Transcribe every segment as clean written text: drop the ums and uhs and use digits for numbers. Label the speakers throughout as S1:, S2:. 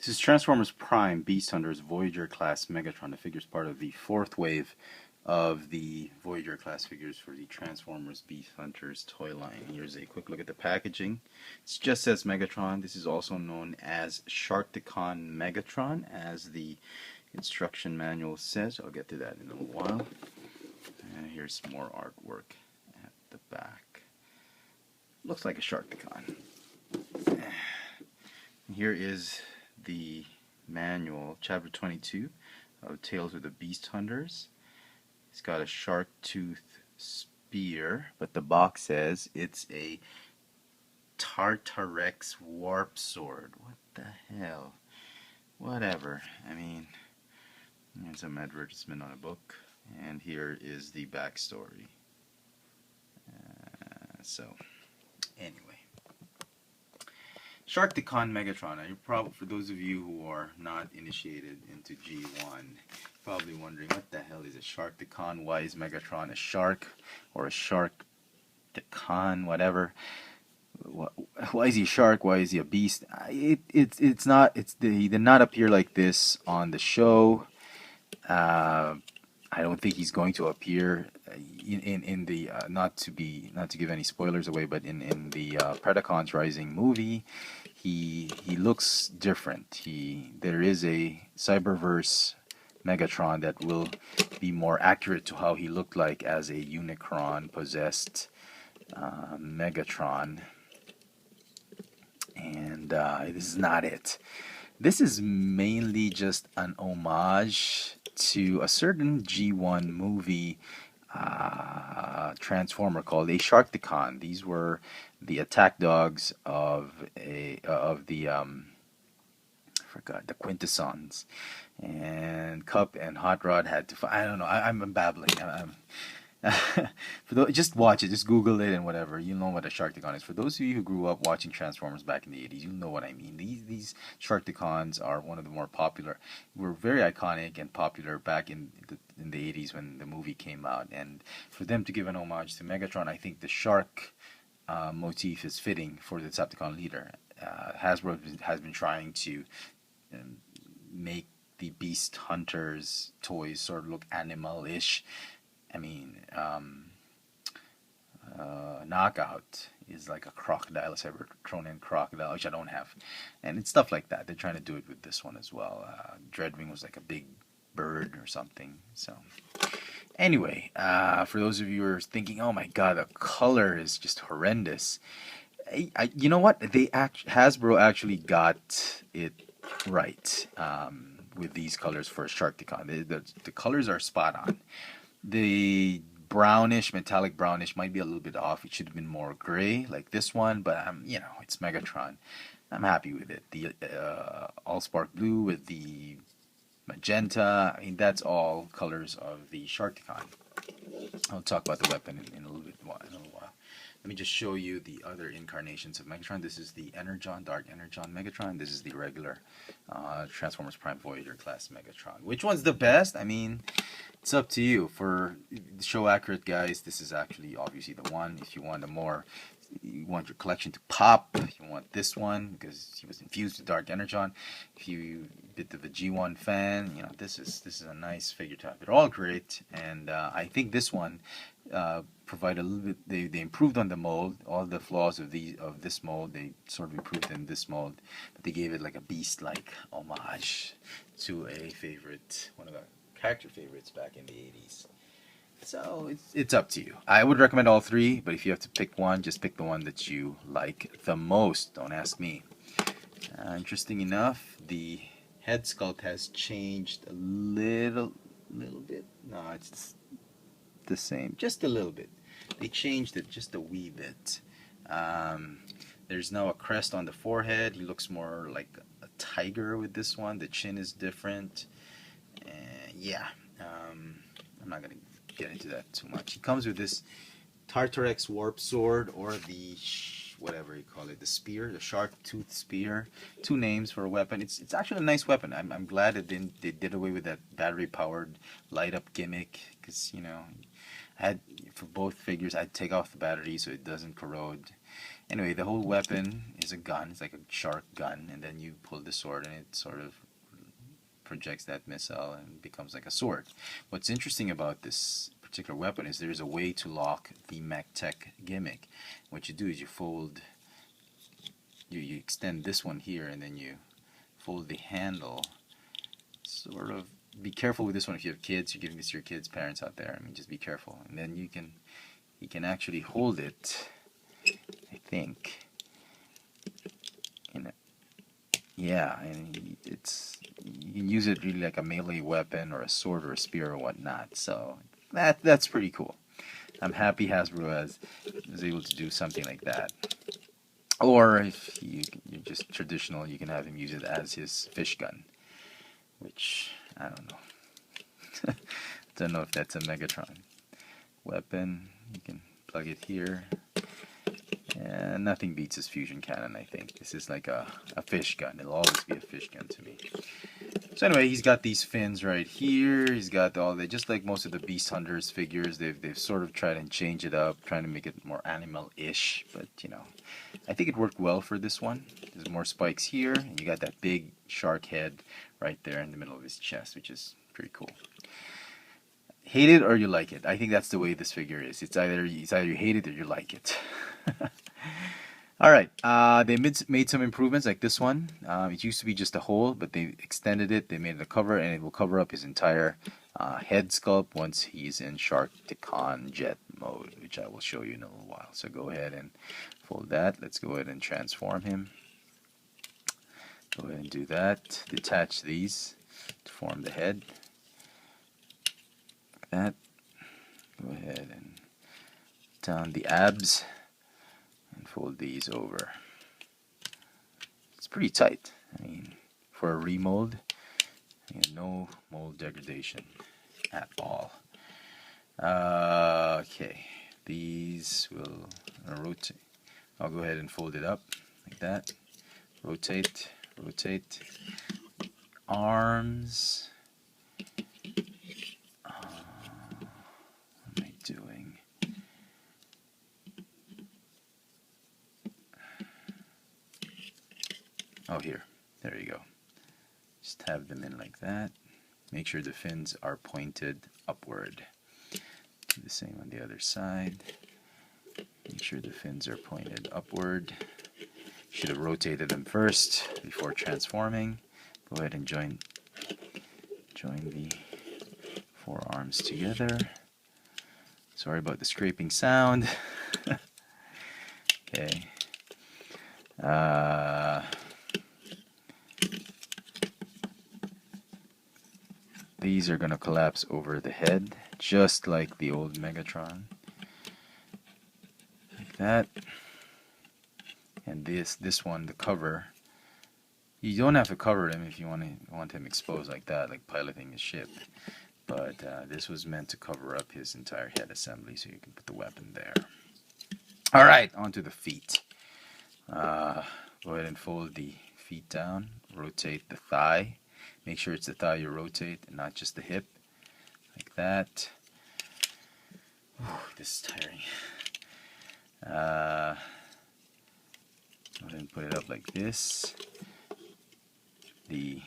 S1: This is Transformers Prime Beast Hunters Voyager class Megatron. The figure is part of the fourth wave of the Voyager class figures for the Transformers Beast Hunters toy line. Here's a quick look at the packaging. It just says Megatron. This is also known as Sharkticon Megatron, as the instruction manual says. I'll get to that in a little while. Here's more artwork at the back. Looks like a Sharkticon. Here is the manual, chapter 22 of Tales of the Beast Hunters. It's got a shark tooth spear, but the box says it's a Tartarex warp sword. What the hell? Whatever. I mean, there's some advertisement on a book, and here is the backstory. Anyway. Sharkticon Megatron. Now, you're probably, for those of you who are not initiated into G1, probably wondering what the hell is a Sharkticon? Why is Megatron a shark or a Sharkticon? Whatever. Why is he a shark? Why is he a beast? It's not. He did not appear like this on the show. I don't think he's going to appear in the not to give any spoilers away, but in the Predacons Rising movie, he looks different. There is a Cyberverse Megatron that will be more accurate to how he looked like as a Unicron possessed Megatron, and this is not it. This is mainly just an homage to a certain G1 movie Transformer called a Sharkticon. These were the attack dogs of the Quintessons, and Cup and Hot Rod had to. I don't know. I'm babbling. Just watch it, just Google it and whatever. You'll know what a Sharkticon is. For those of you who grew up watching Transformers back in the 80s, you'll know what I mean. These Sharkticons are one of the more popular. Were very iconic and popular back in the 80s when the movie came out. And for them to give an homage to Megatron, I think the shark motif is fitting for the Decepticon leader. Hasbro has been trying to make the Beast Hunters toys sort of look animal-ish. I mean, Knockout is like a crocodile, a Cybertronian crocodile, which I don't have. And it's stuff like that. They're trying to do it with this one as well. Dreadwing was like a big bird or something. So, anyway, for those of you who are thinking, oh my god, the color is just horrendous. You know what? Hasbro actually got it right with these colors for Sharkticon. The colors are spot on. The brownish, metallic brownish might be a little bit off. It should have been more gray like this one, but it's Megatron. I'm happy with it. The all-spark blue with the magenta, I mean, that's all colors of the Sharkticon. I'll talk about the weapon in a little while. Let me just show you the other incarnations of Megatron. This is the Energon, Dark Energon Megatron. This is the regular Transformers Prime Voyager class Megatron. Which one's the best? I mean, it's up to you. For the show accurate guys, this is actually obviously the one. If you want you want your collection to pop, you want this one because he was infused with Dark Energon. If you bit of a G1 fan, this is a nice figure to have. They're all great, and I think this one provide a little bit. They improved on the mold. All the flaws of this mold, they sort of improved in this mold, but they gave it like a beast-like homage to a favorite, one of the character favorites back in the 80s. So it's up to you. I would recommend all three, but if you have to pick one, just pick the one that you like the most. Don't ask me. Interesting enough, the head sculpt has changed a little bit. No, it's the same, just a little bit. They changed it just a wee bit. There's now a crest on the forehead. He looks more like a tiger with this one. The chin is different. I'm not gonna get into that too much. He comes with this Tartarex warp sword, or the whatever you call it, the spear, the shark tooth spear. Two names for a weapon. It's actually a nice weapon. I'm glad they did away with that battery powered light up gimmick, because I had, for both figures, I'd take off the battery so it doesn't corrode. Anyway, the whole weapon is a gun. It's like a shark gun, and then you pull the sword, and it sort of projects that missile and becomes like a sword. What's interesting about this particular weapon is there's a way to lock the MacTech gimmick. What you do is you fold, you extend this one here, and then you fold the handle. Sort of be careful with this one if you have kids. You're giving this to your kids, parents out there. I mean, just be careful. And then you can actually hold it. I think. Yeah, and you can use it really like a melee weapon or a sword or a spear or whatnot. So that's pretty cool. I'm happy Hasbro was able to do something like that. Or if you're just traditional, you can have him use it as his fish gun, which I don't know. Don't know if that's a Megatron weapon. You can plug it here. And nothing beats his fusion cannon, I think. This is like a fish gun. It'll always be a fish gun to me. So anyway, he's got these fins right here. He's got all the, just like most of the Beast Hunters figures, they've sort of tried and change it up, trying to make it more animal-ish. But, you know, I think it worked well for this one. There's more spikes here, and you got that big shark head right there in the middle of his chest, which is pretty cool. Hate it or you like it. I think that's the way this figure is. It's either you hate it or you like it. Alright, they made some improvements like this one. It used to be just a hole, but they extended it. They made it a cover, and it will cover up his entire head sculpt once he's in Sharkticon jet mode, which I will show you in a little while. So go ahead and fold that. Let's go ahead and transform him. Go ahead and do that. Detach these to form the head. Like that. Go ahead and down the abs. Fold these over. It's pretty tight. I mean, for a remold, no mold degradation at all. Okay, these will rotate. I'll go ahead and fold it up like that. Rotate, rotate. Arms. What am I doing? Oh, here. There you go. Just have them in like that. Make sure the fins are pointed upward. Do the same on the other side. Make sure the fins are pointed upward. Should have rotated them first before transforming. Go ahead and join the forearms together. Sorry about the scraping sound. Okay. These are going to collapse over the head, just like the old Megatron. Like that. And this one, the cover, you don't have to cover him if you want him exposed like that, like piloting a ship. But this was meant to cover up his entire head assembly, so you can put the weapon there. Alright, onto the feet. Go ahead and fold the feet down, rotate the thigh. Make sure it's the thigh you rotate and not just the hip. Like that. Ooh, this is tiring. Go ahead and put it up like this. The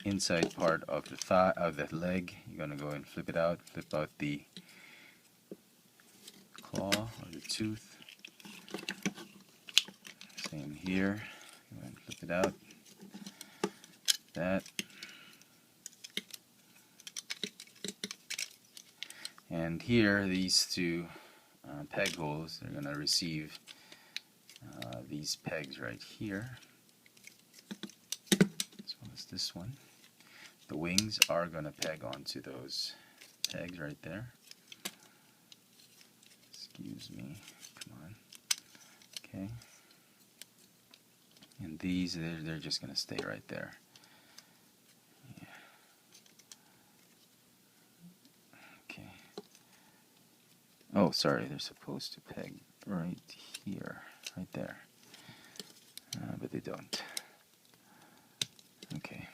S1: inside part of the thigh, of the leg, you're going to go and flip it out. Flip out the claw or the tooth. Same here. Go ahead and flip it out. That. And here, these two peg holes, they're going to receive these pegs right here, as well as this one. The wings are going to peg onto those pegs right there. Excuse me. Come on. Okay. And these, they're just going to stay right there. Oh, sorry, they're supposed to peg right here, right there, but they don't. Okay.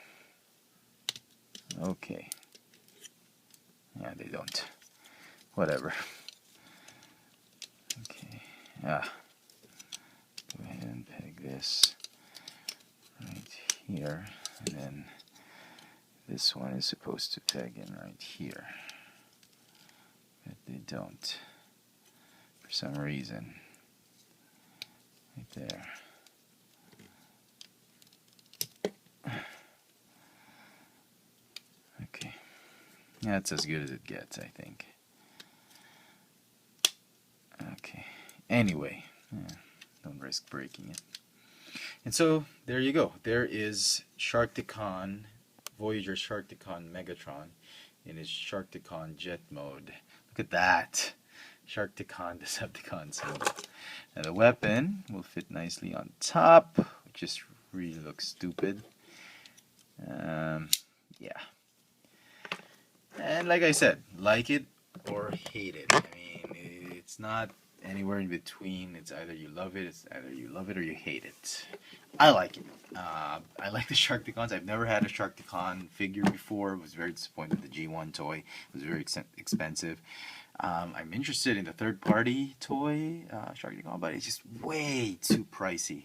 S1: Okay. Yeah, they don't. Whatever. Okay. Go like this right here, and then this one is supposed to peg in right here, but they don't for some reason. Right there. Okay, that's as good as it gets, I think. Okay, anyway, don't risk breaking it. And so there you go. There is Sharkticon, Voyager Sharkticon Megatron in his Sharkticon jet mode. Look at that. Sharkticon Decepticon symbol. And the weapon will fit nicely on top, which just really looks stupid. Yeah. And like I said, like it or hate it. I mean, it's not anywhere in between. It's either you love it, or you hate it. I like it. I like the Sharkticons. I've never had a Sharkticon figure before. I was very disappointed with the G1 toy. It was very expensive. I'm interested in the third-party toy Sharkticon, but it's just way too pricey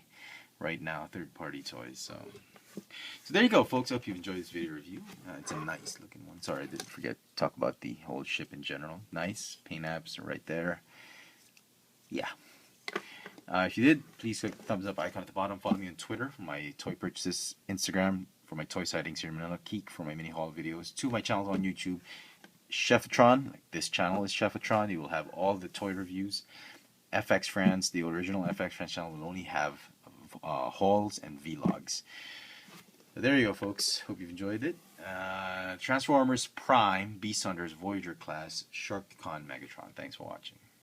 S1: right now, third-party toys. So there you go, folks. I hope you enjoyed this video review. It's a nice looking one. Sorry, I didn't forget to talk about the whole ship in general. Nice. Paint apps are right there. Yeah. If you did, please click the thumbs up icon at the bottom. Follow me on Twitter for my toy purchases, Instagram for my toy sightings here in Manila, Keek for my mini haul videos, 2 of my channels on YouTube, Chefatron, like this channel is Chefatron. You will have all the toy reviews. FX France, the original FX France channel, will only have hauls and vlogs. So there you go, folks. Hope you've enjoyed it. Transformers Prime, Beast Hunters, Voyager class, Sharkticon Megatron. Thanks for watching.